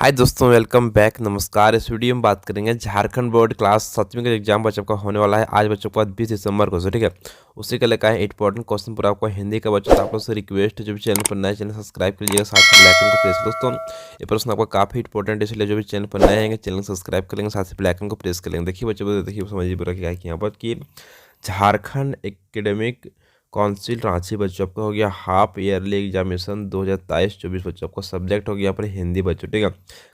हाय दोस्तों, welcome back. नमस्कार। इस वीडियो में बात करेंगे झारखंड बोर्ड क्लास 7वीं का एग्जाम बच्चों का होने वाला है आज बच्चों का 20 दिसंबर को। ठीक है, उसी के लेकर है इंपॉर्टेंट क्वेश्चन पूरा आपको हिंदी का। बच्चों आप लोग से रिक्वेस्ट है, जो भी चैनल पर नए चैनल सब्सक्राइब कर लीजिएगा, साथ में बेल आइकन को प्रेस करो। दोस्तों ये प्रश्न आपका काफी इंपॉर्टेंट है, इसलिए जो भी चैनल पर नए हैं चैनल सब्सक्राइब कर लेंगे, साथ ही बेल आइकन को प्रेस कर लेंगे। देखिए बच्चों, देखिए समझिए पूरा क्या है कि यहाँ पर कि झारखंड एकेडमिक काउंसिल रांची बच्चों आपका हो गया हाफ ईयरली एग्जामिनेशन 2023-24 बच्चों आपका सब्जेक्ट हो गया यहाँ पर हिंदी बच्चों। ठीक है,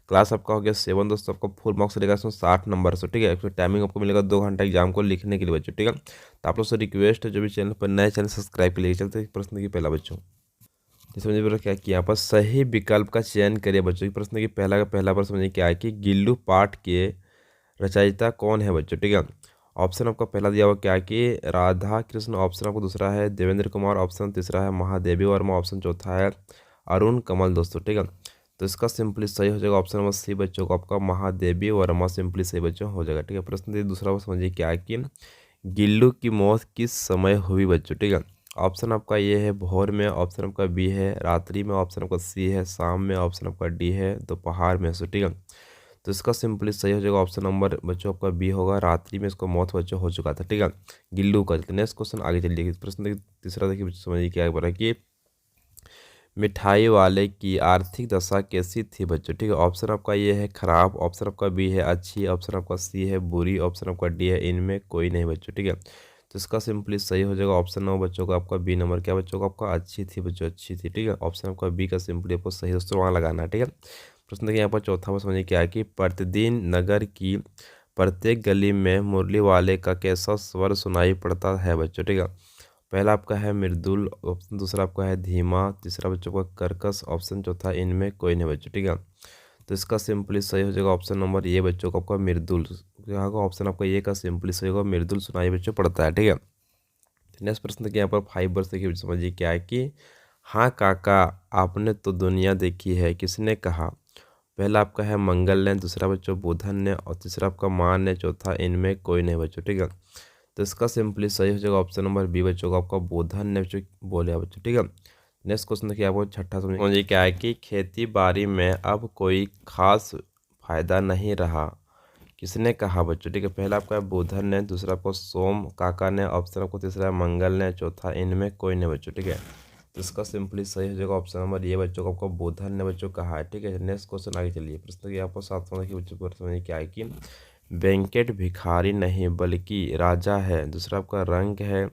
क्लास आपका हो गया 7 दोस्तों, आपको फुल मार्क्स रहेगा इसमें 60 नंबर से। ठीक है, इसमें टाइमिंग आपको मिलेगा 2 घंटा एग्जाम को लिखने के लिए बच्चों। ठीक है, तो आप लोग से रिक्वेस्ट है, जो भी चैनल पर नए चैनल सब्सक्राइब के लिए चलते प्रश्न की पहला बच्चों समझिए पूरा क्या कि यहाँ पर सही विकल्प का चयन करिए बच्चों। की प्रश्न की पहला का पहला पर समझिए क्या है कि गिल्लू पाठ के रचयिता कौन है बच्चों। ठीक है, ऑप्शन आपका पहला दिया हुआ क्या है कि राधा कृष्ण, ऑप्शन आपको दूसरा है देवेंद्र कुमार, ऑप्शन तीसरा है महादेवी वर्मा, ऑप्शन चौथा है अरुण कमल दोस्तों। ठीक है, तो इसका सिंपली सही हो जाएगा ऑप्शन नंबर सी बच्चों को, आपका महादेवी वर्मा सिंपली सही बच्चों हो जाएगा। ठीक है, प्रश्न दूसरा समझिए क्या है कि गिल्लू की मौत किस समय हुई बच्चों। ठीक है, ऑप्शन आपका ये है भोर में, ऑप्शन आपका बी है रात्रि में, ऑप्शन आपका सी है शाम में, ऑप्शन आपका डी है दोपहर में। सो ठीक है, तो इसका सिंपली सही हो जाएगा ऑप्शन नंबर बच्चों आपका बी होगा, रात्रि में इसको मौत बच्चों हो चुका था। ठीक है, गिल्लू का। नेक्स्ट क्वेश्चन आगे चलिए, प्रश्न तीसरा देखिए बच्चों समझिए क्या बोला कि मिठाई वाले की आर्थिक दशा कैसी थी बच्चों। ठीक है, ऑप्शन आपका ये है खराब, ऑप्शन आपका बी है अच्छी, ऑप्शन आपका सी है बुरी, ऑप्शन आपका डी है इनमें कोई नहीं बच्चों। ठीक है, तो इसका सिंपली सही हो जाएगा ऑप्शन नंबर बच्चों का आपका बी नंबर क्या बच्चों का आपका अच्छी थी बच्चों, अच्छी थी। ठीक है, ऑप्शन आपका बी का सिंपली आपको सही दोस्तों वहाँ लगाना है। ठीक है, प्रश्न देखिए यहाँ पर चौथा में समझिए क्या है कि प्रतिदिन नगर की प्रत्येक गली में मुरली वाले का कैसा स्वर सुनाई पड़ता है बच्चों। ठीक है, पहला आपका है मृदुल, ऑप्शन दूसरा आपका है धीमा, तीसरा बच्चों का कर्कश, ऑप्शन चौथा इनमें कोई नहीं बच्चों। ठीक है, तो इसका सिंपली सही हो जाएगा ऑप्शन नंबर ये बच्चों का आपका मृदुल। यहाँ का ऑप्शन आपका ये का सिंपली सही होगा, मृदुल सुनाई बच्चों पड़ता है। ठीक है, नेक्स्ट प्रश्न देखिए यहाँ पर 5 वर्ष देखिए समझिए क्या है कि हाँ काका आपने तो दुनिया देखी है किसने कहा। पहला आपका है मंगल ने, दूसरा बच्चों बुधन ने, और तीसरा आपका मान ने, चौथा इनमें कोई नहीं बच्चों। ठीक है, तो इसका सिंपली सही हो जाएगा ऑप्शन नंबर बी बच्चों का आपका बुधन ने बच्चों बोले बच्चों। ठीक है, नेक्स्ट क्वेश्चन देखिए आपको छठा समझिए क्या है कि खेती बाड़ी में अब कोई खास फायदा नहीं रहा किसने कहा बच्चों। ठीक है, पहला आपका है बुधन ने, दूसरा आपको सोम काका ने, ऑप्शन आपको तीसरा है मंगल ने, चौथा इनमें कोई नहीं बच्चों। ठीक है, तो इसका सिंपली सही हो जाएगा ऑप्शन नंबर ये बच्चों को आपको बुधन ने बच्चों कहा है। ठीक है, नेक्स्ट क्वेश्चन आगे चलिए, प्रश्न की आपको सातवां देखिए बच्चों को समझिए क्या है कि वेंकट भिखारी नहीं बल्कि राजा है, दूसरा आपका रंग है,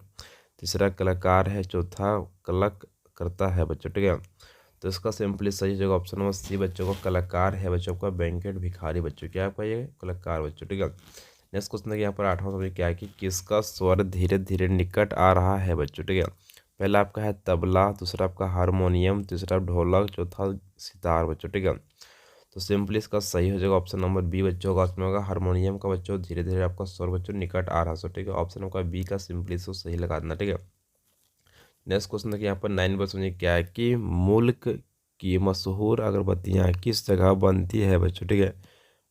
तीसरा कलाकार है, चौथा कलक करता है बच्चों। ठीक है, तो इसका सिंपली सही हो जाएगा ऑप्शन नंबर सी बच्चों को कलाकार है बच्चों का वेंकट भिखारी बच्चों क्या आपका ये कलाकार बच्चों। ठीक है, नेक्स्ट क्वेश्चन देखिए यहाँ पर आठवां समझिए क्या है कि किसका स्वर धीरे धीरे निकट आ रहा है बच्चों। ठीक है, पहला आपका है तबला, दूसरा आपका हारमोनियम, तीसरा ढोलक, चौथा सितार बच्चों। ठीक है, तो सिंपली इसका सही हो जाएगा ऑप्शन नंबर बी बच्चों का, उसमें होगा हारमोनियम का बच्चों धीरे धीरे आपका स्वर बच्चों निकट आ रहा है। ठीक है, ऑप्शन आपका बी का सिंपली इसको सही लगा देना। ठीक है, नेक्स्ट क्वेश्चन देखिए यहाँ पर 9 पर समझिए क्या है कि मुल्क की मशहूर अगरबत्तियाँ किस जगह बनती है बच्चों। ठीक है,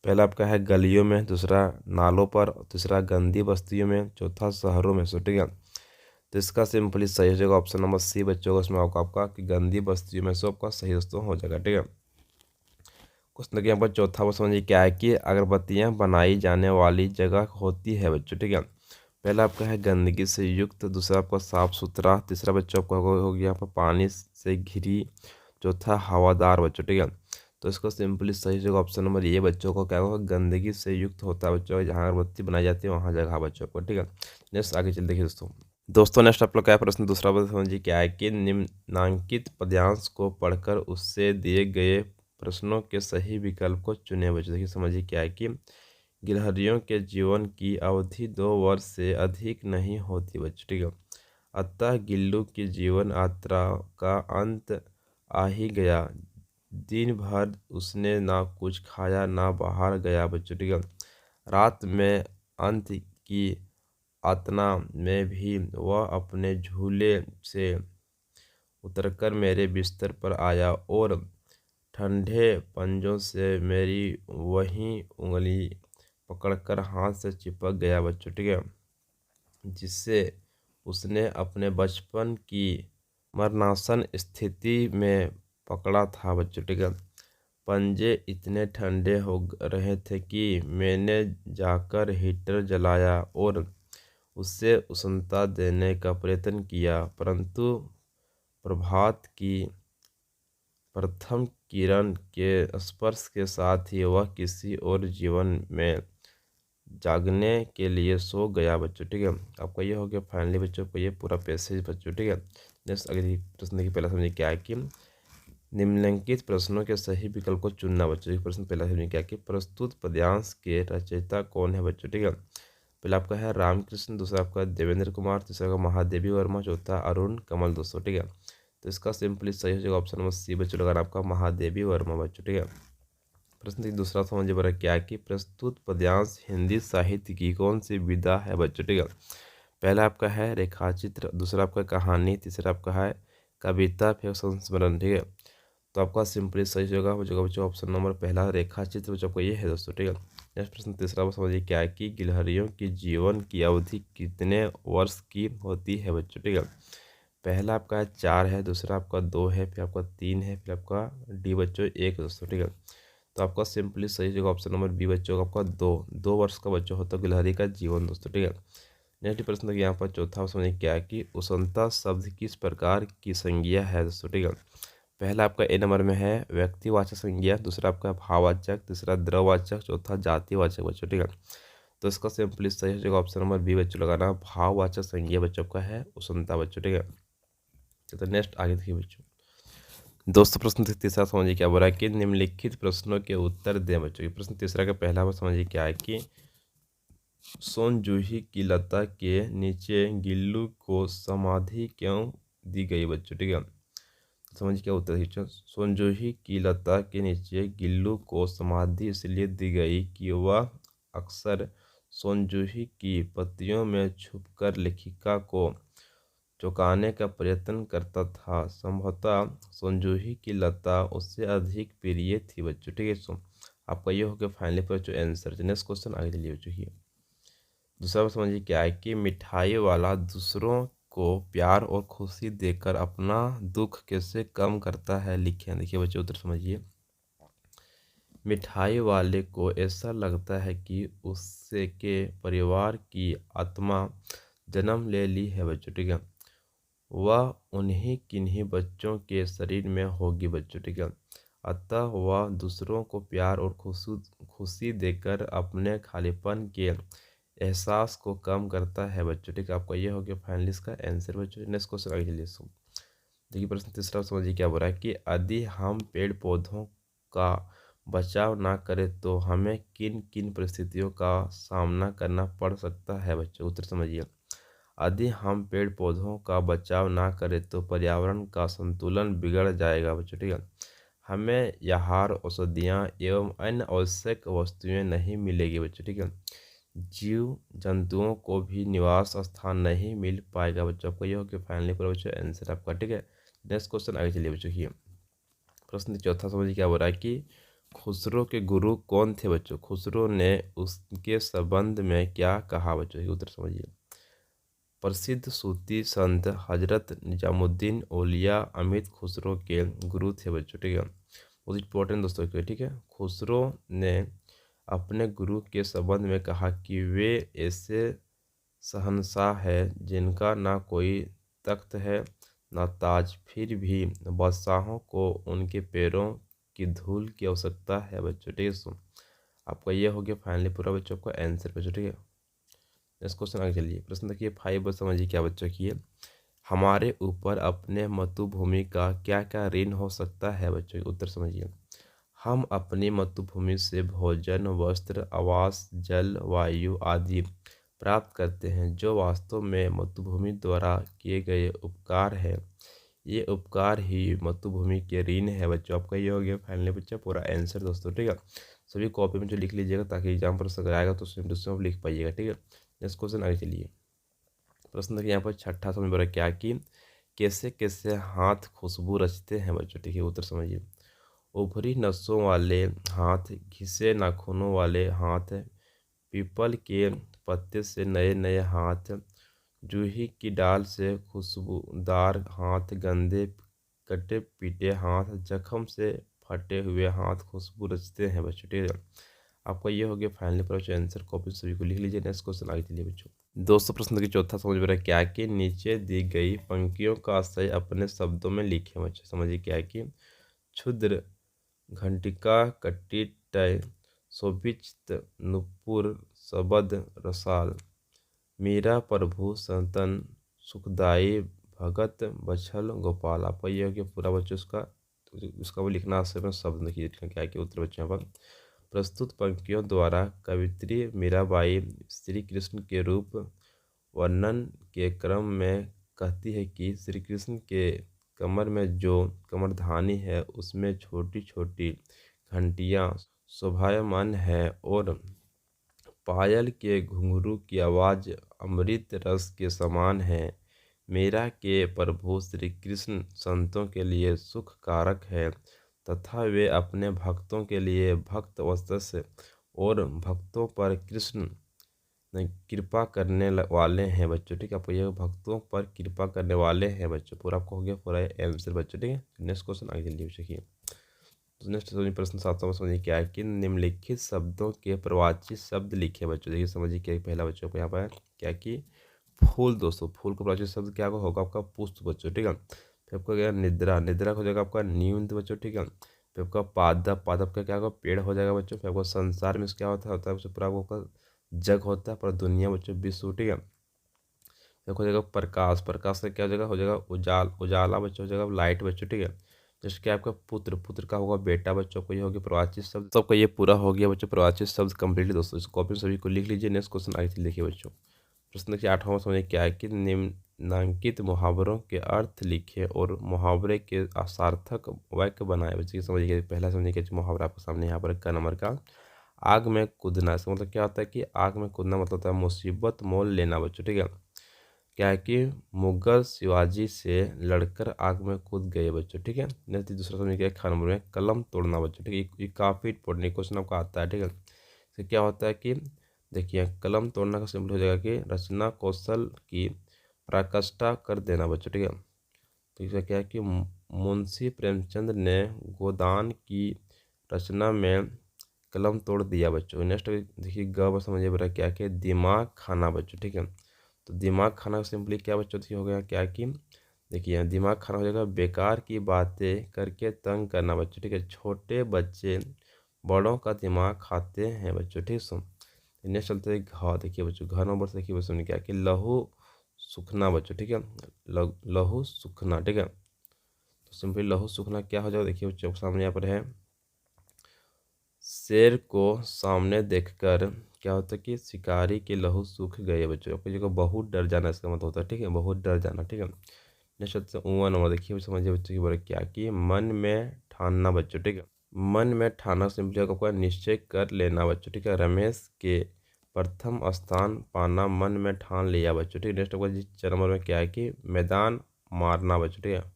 पहला आपका है गलियों में, दूसरा नालों पर, तीसरा गंदी बस्तियों में, चौथा शहरों में। ठीक है, तो इसका सिंपली सही हो जाएगा ऑप्शन नंबर सी बच्चों का, उसमें आपका कि गंदी बस्तियों में से आपका सही दोस्तों हो जाएगा। ठीक है, क्वेश्चन देखिए यहाँ पर चौथा वो समझिए क्या है कि अगरबत्तियाँ बनाई जाने वाली जगह होती है बच्चों। ठीक है, पहला आपका है गंदगी से युक्त, दूसरा आपका साफ सुथरा, तीसरा बच्चों आपका हो गया यहाँ पर पानी से घिरी, चौथा हवादार बच्चों। ठीक है, तो इसको सिंपली सही जगह ऑप्शन नंबर ये बच्चों को क्या होगा गंदगी से युक्त होता है बच्चों, जहाँ अगरबत्ती बनाई जाती है वहाँ जगह बच्चों को। ठीक है, नेक्स्ट आगे चल देखिए दोस्तों नेक्स्ट आप लोग क्या प्रश्न दूसरा बात समझिए क्या है कि निम्नांकित पद्यांश को पढ़कर उससे दिए गए प्रश्नों के सही विकल्प को चुने बच्चों। देखिए समझिए क्या है कि गिलहरियों के जीवन की अवधि 2 वर्ष से अधिक नहीं होती बच्चों। ठीक है, अतः गिल्लू की जीवन यात्रा का अंत आ ही गया, दिन भर उसने ना कुछ खाया ना बाहर गया बच्चों। ठीक है, रात में अंत की यातना में भी वह अपने झूले से उतरकर मेरे बिस्तर पर आया और ठंडे पंजों से मेरी वही उंगली पकड़कर हाथ से चिपक गया बच्चों। ठीक है, जिससे उसने अपने बचपन की मरणासन स्थिति में पकड़ा था बच्चों। ठीक है, पंजे इतने ठंडे हो रहे थे कि मैंने जाकर हीटर जलाया और उससे उष्णता देने का प्रयत्न किया, परंतु प्रभात की प्रथम किरण के स्पर्श के साथ ही वह किसी और जीवन में जागने के लिए सो गया बच्चों। ठीक है, आपका ये हो गया फाइनली बच्चों को ये पूरा पैसेज बच्चों। ठीक है, नेक्स्ट अगले प्रश्न की पहला समझिए क्या है कि निम्नलिखित प्रश्नों के सही विकल्प को चुनना बच्चों। एक प्रश्न पहला समझिए क्या कि प्रस्तुत पद्यांश के रचयिता कौन है बच्चों। ठीक है, पहला आपका है रामकृष्ण, दूसरा आपका देवेंद्र कुमार, तीसरा का महादेवी वर्मा, चौथा अरुण कमल दोस्तों। ठीक है, तो इसका सिंपली सही हो जाएगा ऑप्शन नंबर सी बच्चों, लगाना आपका महादेवी वर्मा बच्चों। ठीक है, प्रश्न दूसरा समझिए बड़ा क्या है कि प्रस्तुत पद्यांश हिंदी साहित्य की कौन सी विधा है बच्चों। ठीक है, पहला आपका है रेखाचित्र, दूसरा आपका कहानी, तीसरा आपका है कविता, फिर संस्मरण। ठीक है, तो आपका सिंपली सही होगा हो जाएगा बच्चों ऑप्शन नंबर पहला रेखाचित्र बच्चों आपको ये है दोस्तों। ठीक है, नेक्स्ट प्रश्न तीसरा समझिए क्या है कि गिलहरियों की जीवन की अवधि कितने वर्ष की होती है बच्चों। ठीक है, पहला आपका 4 है, दूसरा आपका 2 है, फिर आपका 3 है, फिर आपका डी बच्चों 1 दोस्तों। ठीक है, तो आपका सिंपली सही जगह ऑप्शन नंबर बी बच्चों आपका 2 वर्ष का बच्चों होता है गिलहरी का जीवन दोस्तों। ठीक है, नेक्स्ट प्रश्न यहाँ पर चौथा समझिए क्या है कि उष्णता शब्द किस प्रकार की संज्ञा है दोस्तों। ठीक है, पहला आपका ए नंबर में है व्यक्तिवाचक संज्ञा, दूसरा आपका भाववाचक, तीसरा द्रववाचक, चौथा जातिवाचक बच्चों। ठीक है, तो इसका सिंपली सही हो जाएगा ऑप्शन नंबर बी बच्चों, लगाना भाववाचक संज्ञा बच्चों का है उष्णता बच्चों। ठीक है, तो नेक्स्ट आगे देखिए बच्चों दोस्तों प्रश्न तीसरा समझिए क्या बोल रहा है कि निम्नलिखित प्रश्नों के उत्तर दें बच्चों। प्रश्न तीसरा का पहला समझिए क्या है कि सोनजूही की लता के नीचे गिल्लू को समाधि क्यों दी गई बच्चों। ठीक है, समझिए क्या उत्तर है। सोनजूही की लता के नीचे गिल्लू को समाधि इसलिए दी गई कि वह अक्सर सोनजूही की पत्तियों में छुपकर लेखिका को चौंकाने का प्रयत्न करता था। संभवतः सोनजूही की लता उससे अधिक प्रिय थी बच्चों। ठीक है, सो आपका ये हो गया फाइनली पर जो आंसर। नेक्स्ट क्वेश्चन आगे चलिए बच्चों की दूसरा समझिए क्या है कि मिठाई वाला दूसरों को प्यार और खुशी देकर अपना दुख कैसे कम करता है, लिखे हैं। देखिए बच्चों उत्तर समझिए। मिठाई वाले को ऐसा लगता है कि उससे के परिवार की आत्मा जन्म ले ली है बच्चों। ठीक है, वह उन्हीं किन्हीं बच्चों के शरीर में होगी बच्चों। ठीक है, अतः वह दूसरों को प्यार और खुशी देकर अपने खालीपन के एहसास को कम करता है बच्चों। ठीक है, आपका ये हो गया फाइनली इसका आंसर बच्चों। नेक्स्ट क्वेश्चन आगे चलिए देखिए प्रश्न तीसरा समझिए क्या बोल रहा है कि यदि हम पेड़ पौधों का बचाव ना करें तो हमें किन किन परिस्थितियों का सामना करना पड़ सकता है बच्चों। उत्तर समझिए। यदि हम पेड़ पौधों का बचाव ना करें तो पर्यावरण का संतुलन बिगड़ जाएगा बच्चों। ठीक है, हमें आहार, औषधियाँ एवं अन्य आवश्यक वस्तुएं नहीं मिलेगी बच्चों। ठीक है, जीव जंतुओं को भी निवास स्थान नहीं मिल पाएगा बच्चों। आपका ये हो गया फाइनली पूरा बच्चों आंसर आपका। ठीक है, नेक्स्ट क्वेश्चन आगे चलिए बच्चों की प्रश्न चौथा समझिए क्या बोल रहा है कि खुसरो के गुरु कौन थे बच्चों। खुसरो ने उसके संबंध में क्या कहा बच्चों। उत्तर समझिए। प्रसिद्ध सूफी संत हजरत निजामुद्दीन औलिया अमिर खुसरो के गुरु थे बच्चों। ठीक है, बहुत इंपॉर्टेंट दोस्तों के। ठीक है, खुसरो ने अपने गुरु के संबंध में कहा कि वे ऐसे शहंशाह है जिनका ना कोई तख्त है ना ताज, फिर भी बादशाहों को उनके पैरों की धूल की आवश्यकता है बच्चों। ठीक है, सो आपका ये हो गया फाइनली पूरा बच्चों का आंसर बच्चों। ठीक है, नेक्स्ट क्वेश्चन आगे चलिए। प्रश्न देखिए 5 समझिए क्या बच्चों की है। हमारे ऊपर अपने मातृभूमि का क्या क्या ऋण हो सकता है बच्चों। उत्तर समझिए। हम अपनी मातृभूमि से भोजन, वस्त्र, आवास, जल, वायु आदि प्राप्त करते हैं, जो वास्तव में मातृभूमि द्वारा किए गए उपकार है। ये उपकार ही मातृभूमि के ऋण है बच्चों। आपका ये हो गया फाइनली बच्चा पूरा आंसर दोस्तों। ठीक है, सभी कॉपी में जो लिख लीजिएगा ताकि एग्जाम पर अगर आएगा तो उसमें लिख पाइएगा। ठीक है, नेक्स्ट क्वेश्चन आगे चलिए। प्रश्न देखिए यहाँ पर छठा समझ में क्या कि कैसे कैसे हाथ खुशबू रचते हैं बच्चों। ठीक है, उत्तर समझिए। उभरी नसों वाले हाथ, घिसे नाखूनों वाले हाथ, पीपल के पत्ते से नए नए हाथ, जूही की डाल से खुशबूदार हाथ, गंदे कटे पीटे हाथ, जख्म से फटे हुए हाथ खुशबू रचते हैं बच्चों, ठीक है। आपका ये हो गया फाइनली पर आंसर, कॉपी सभी को लिख लीजिए। नेक्स्ट क्वेश्चन आगे चलिए बच्चों। दोस्तों प्रश्न की चौथा समझ में रहा है क्या कि नीचे दी गई पंक्तियों का आशय अपने शब्दों में लिखे बच्चों। समझिए क्या है कि क्षुद्र घंटिका कट्टी टय शोभित नुपुर सबद रसाल मीरा प्रभु संतन सुखदाई भगत बछल गोपाल। आपका ये हो गया पूरा बच्चों उसका वो लिखना आशय में शब्द लिखिए क्या है कि उत्तर बच्चों पर प्रस्तुत पंक्तियों द्वारा कवित्री मीराबाई श्री कृष्ण के रूप वर्णन के क्रम में कहती है कि श्री कृष्ण के कमर में जो कमरधानी है उसमें छोटी छोटी घंटियां शोभायमान है और पायल के घुंघरू की आवाज़ अमृत रस के समान है। मीरा के प्रभु श्री कृष्ण संतों के लिए सुख कारक है तथा वे अपने भक्तों के लिए भक्त वत्सल और भक्तों पर कृष्ण कृपा करने वाले हैं बच्चों, ठीक है। आपको ये भक्तों पर कृपा करने वाले हैं बच्चों, पूरा आपको हो गया पूरा आंसर बच्चों, ठीक है। नेक्स्ट क्वेश्चन आगे जल्दी देखिए। तो नेक्स्ट प्रश्न 7वां समझिए क्या है कि निम्नलिखित शब्दों के प्रवाची शब्द लिखे बच्चों। देखिए समझिए क्या पहला बच्चों को यहाँ पर क्या कि फूल। दोस्तों फूल का प्रवाची शब्द क्या होगा आपका पुष्प बच्चों, ठीक है। फिर आपका क्या निद्रा, निद्रा हो जाएगा आपका नींद बच्चों, ठीक है। फिर आपका पादप, पादप का क्या होगा पेड़ हो जाएगा बच्चों। फिर आपको संसार में क्या होता है बच्चों पूरा आपका जग होता है, पर दुनिया बच्चों विश्व, ठीक है। फिर हो जाएगा प्रकाश, प्रकाश से क्या हो जाएगा उजाला बच्चों हो जाएगा लाइट बच्चों, ठीक है। जैसे कि आपका पुत्र, पुत्र का होगा बेटा बच्चों को, ये हो गया प्रवाची शब्द। सबका ये पूरा हो गया बच्चों प्रवाची शब्द कंप्लीट। दोस्तों इस कॉपी में सभी को लिख लीजिए। नेक्स्ट क्वेश्चन आगे देखिए बच्चों। प्रश्न के 8वां समझिए क्या है कि निम्नांकित मुहावरों के अर्थ लिखे और मुहावरे के सार्थक वाक्य बनाए बच्चे। समझिए पहला समझिए कि मुहावरा आपके सामने यहाँ पर का नंबर का आग में कूदना। इसका मतलब क्या होता है कि आग में कूदना मतलब होता है मुसीबत मोल लेना बच्चों, ठीक है। क्या है कि मुगल शिवाजी से लड़कर आग में कूद गए बच्चों, ठीक है। नेक्स्ट दूसरा समझिए क्या खान में कलम तोड़ना बच्चों, ठीक है। ये काफ़ी इंपॉर्टेंट क्वेश्चन आपको आता है, ठीक है। इससे क्या होता है कि देखिए कलम तोड़ना का सिंपल हो जाएगा कि रचना कौशल की पराकाष्ठा कर देना बच्चों, ठीक है। तो इसका क्या है कि मुंशी प्रेमचंद ने गोदान की रचना में कलम तोड़ दिया बच्चों। नेक्स्ट देखिए ग समझिए बेटा क्या कि दिमाग खाना बच्चों, ठीक है। तो दिमाग खाना सिंपली क्या बच्चों देखिए हो गया क्या कि देखिए दिमाग खाना हो जाएगा बेकार की बातें करके तंग करना बच्चों, ठीक है। छोटे बच्चे बड़ों का दिमाग खाते हैं बच्चों, ठीक है। नेक्स्ट चलते हैं घ। देखिए बच्चों घर नंबर से देखिए बच्चों ने क्या कि लहू सूखना बच्चों, ठीक है। लहू सूखना, ठीक है। तो सिंपली लहू सूखना क्या हो जाएगा देखिए बच्चों सामने यहाँ पर है शेर को सामने देखकर क्या होता है कि शिकारी के लहू सूख गए बच्चों। आपको जगह बहुत डर जाना इसका मतलब होता है, ठीक है, बहुत डर जाना, ठीक है। नेक्स्ट ऊँआ नंबर देखिए समझिए बच्चों की बोले क्या कि मन में ठानना बच्चों, ठीक है। मन में ठाना सिंपली आपको निश्चय कर लेना बच्चों, ठीक है। रमेश के प्रथम स्थान पाना मन में ठान लिया बच्चों, ठीक है। नेक्स्ट आपका जिस नंबर में क्या है कि मैदान मारना बच्चों, ठीक है।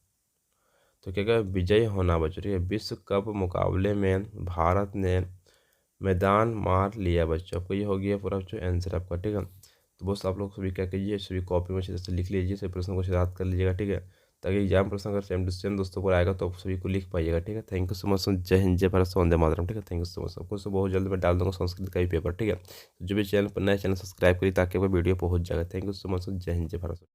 तो क्या क्या विजय होना बच्चों, ठीक है। विश्व कप मुकाबले में भारत ने मैदान मार लिया बच्चों। आपको ये हो गया पूरा बच्चों आंसर आपका, ठीक है। तो बस आप लोग सभी क्या कीजिए सभी कॉपी में अच्छे से लिख लीजिए, सभी प्रश्नों को याद कर लीजिएगा, ठीक है। ताकि एग्जाम प्रश्न अगर सेम टू सेम दोस्तों को आएगा तो आप सभी को लिख पाइएगा, ठीक है। Thank you so much. जय हिंद जय भारत वंदे मातरम, ठीक है। Thank you so much. आपको तो बहुत जल्द मैं डाल दूंगा संस्कृत का भी पेपर, ठीक है। जो भी चैनल पर नया चैनल सब्सक्राइब करिए ताकि वो वीडियो पहुंच जाएगा। Thank you so much. जय हिंद जय भारत।